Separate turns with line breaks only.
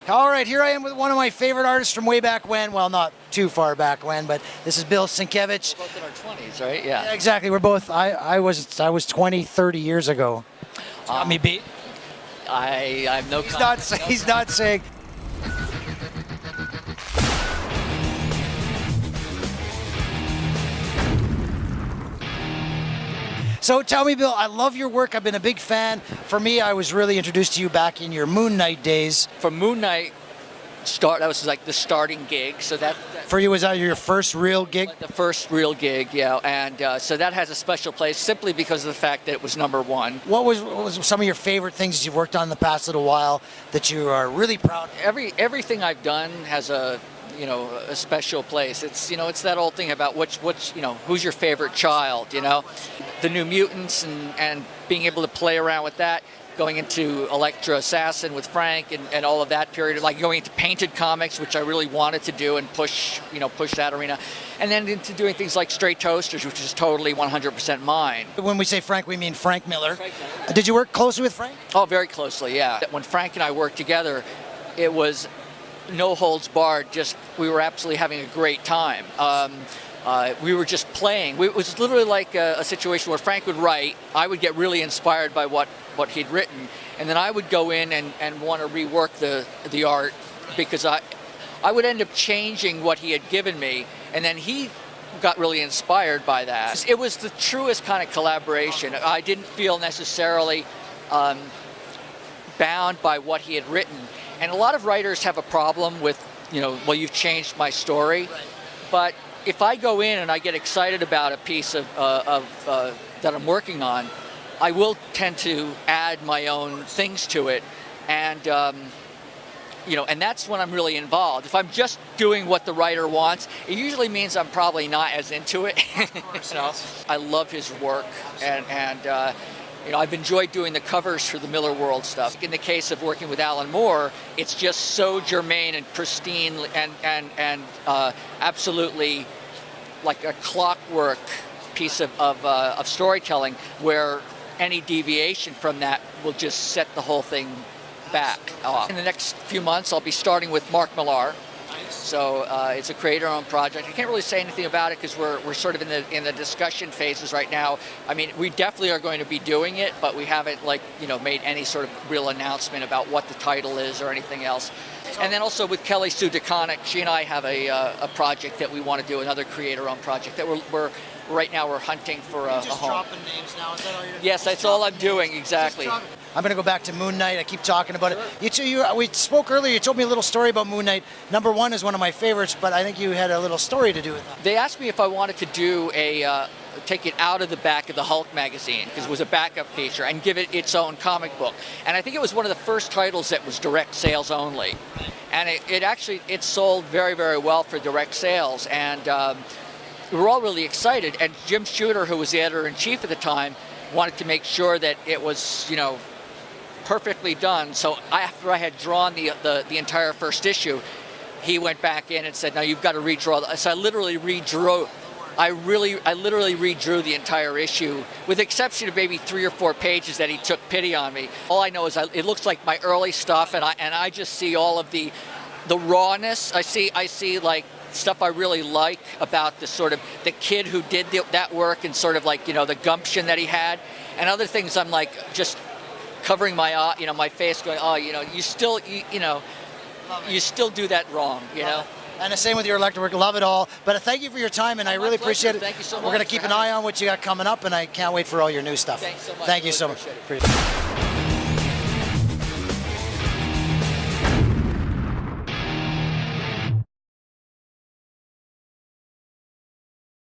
All right, here I am with one of my favorite artists from way back when. Well, not too far back when, but this is Bill Sienkiewicz.
We're both in our 20s, right? Yeah.
Exactly. We're both. I was 20, 30 years ago. Got me beat.
I have no.
He's not saying. So tell me, Bill, I love your work. I've been a big fan. For me, I was really introduced to you back in your Moon Knight days.
For Moon Knight, that was like the starting gig. So that
for you, was that your first real gig?
Like the first real gig, yeah. And so that has a special place simply because of the fact that it was #1.
What was some of your favorite things you've worked on in the past little while that you are really proud of?
Everything I've done has a special place. It's that old thing about who's your favorite child, the New Mutants and being able to play around with that, going into Elektra Assassin with Frank and all of that period, like going into painted comics, which I really wanted to do and push that arena, and then into doing things like Straight Toasters, which is totally 100% mine.
When we say Frank, we mean Frank Millar. Did you work closely with Frank?
Oh, very closely, yeah. When Frank and I worked together, it was no holds barred, we were absolutely having a great time. We were just playing. It was literally like a situation where Frank would write, I would get really inspired by what he'd written, and then I would go in and want to rework the art because I would end up changing what he had given me, and then he got really inspired by that. It was the truest kind of collaboration. I didn't feel necessarily bound by what he had written. And a lot of writers have a problem with, well, you've changed my story. Right. But if I go in and I get excited about a piece that I'm working on, I will tend to add my own things to it. And, and that's when I'm really involved. If I'm just doing what the writer wants, it usually means I'm probably not as into it.
Yes.
I love his work. And I've enjoyed doing the covers for the Millar World stuff. In the case of working with Alan Moore, it's just so germane and pristine and absolutely like a clockwork piece of storytelling where any deviation from that will just set the whole thing back off. In the next few months, I'll be starting with Mark Millar. So it's a creator-owned project. I can't really say anything about it because we're sort of in the discussion phases right now. I mean, we definitely are going to be doing it, but we haven't made any sort of real announcement about what the title is or anything else. And then also with Kelly Sue DeConnick, she and I have a project that we want to do, another creator-owned project that we're right now we're hunting for a home.
Dropping names now? Is that all you're doing?
Yes, that's all I'm doing, exactly.
I'm going to go back to Moon Knight. I keep talking about it. We spoke earlier. You told me a little story about Moon Knight. #1 is one of my favorites, but I think you had a little story to do with that.
They asked me if I wanted to do take it out of the back of the Hulk magazine, because it was a backup feature, and give it its own comic book. And I think it was one of the first titles that was direct sales only. And it sold very, very well for direct sales. And we were all really excited. And Jim Shooter, who was the editor-in-chief at the time, wanted to make sure that it was, perfectly done. So after I had drawn the entire first issue, he went back in and said, "No, you've got to redraw." So I literally redrew. I literally redrew the entire issue, with the exception of maybe 3 or 4 pages that he took pity on me. All I know is it looks like my early stuff, and I just see all of the rawness. I see like stuff I really like about the sort of the kid who did that work, and sort of like the gumption that he had, and other things. I'm like just covering my my face, going, oh, you still do that wrong,
And the same with your electric work. Love it all. But thank you for your time, and I really appreciate it.
Thank you so much.
We're going to keep an eye on what you got coming up, and I can't wait for all your new stuff.
Thanks so much.
Thank you so much.